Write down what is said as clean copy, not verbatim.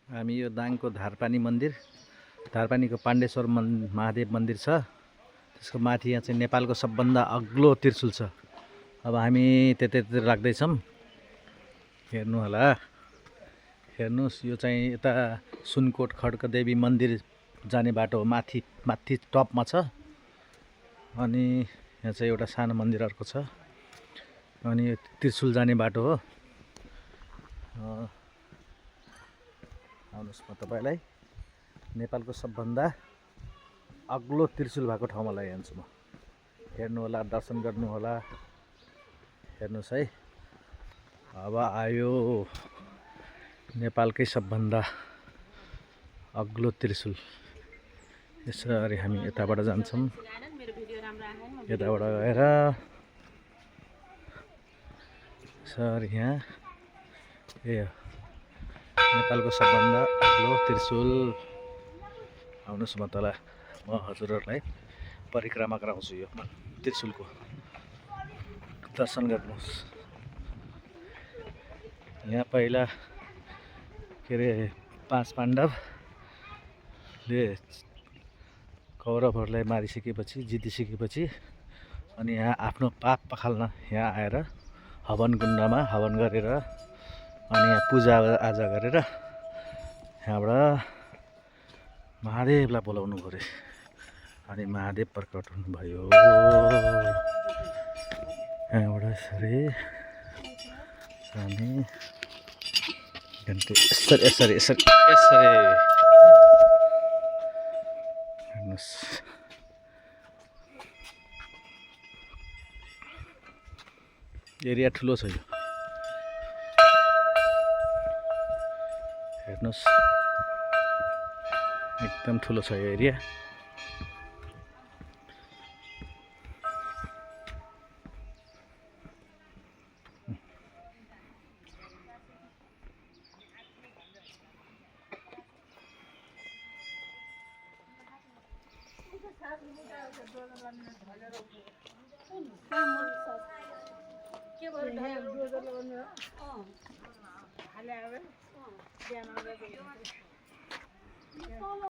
हामी यो दाङको धारपानी मन्दिर, धारपानीको पाण्डेश्वर महादेव मन्दिर छ। त्यसको माथि यहाँ चाहिँ नेपालको सबभन्दा अग्लो त्रिशूल छ। अब हामी त्यतैतिर राख्दैछौँ, हेर्नु होला। हेर्नुस्, यो चाहिँ यता सुनकोट खड्कदेवी मन्दिर जाने बाटो हो, माथि टपमा छ। अनि यहाँ चाहिँ एउटा सानो मन्दिर अर्को छ। अनि यो त्रिशूल जाने बाटो हो। आउनुहोस्, म तपाईँलाई नेपालको सबभन्दा अग्लो त्रिशूल भएको ठाउँमा लैजान्छु म। हेर्नु होला, दर्शन गर्नु होला। हेर्नुहोस् है, अब आयो नेपालकै सबभन्दा अग्लो त्रिशूल। यसरी हामी यताबाट जान्छौँ, यताबाट गएर सर यहाँ नेपालको सबभन्दा अग्लो त्रिशूल। आउनुहोस्, म हजुरहरूलाई परिक्रमा गराउँछु। यो त्रिशूलको दर्शन गर्नुहोस्। यहाँ पहिला के अरे 5 पाण्डवले कौरवहरूलाई मारिसकेपछि, जितिसकेपछि अनि यहाँ आफ्नो पाप पखाल्न यहाँ आएर हवन कुण्डमा हवन गरेर अनि यहाँ पूजाआजा गरेर यहाँबाट महादेवलाई बोलाउनु गरे। अनि महादेव प्रकट हुनुभयो। यहाँबाट यसरी अनि यसरी हेर्नुहोस्, एरिया ठुलो छ यो। हेर्नुहोस्, एकदम ठुलो छ यो एरिया।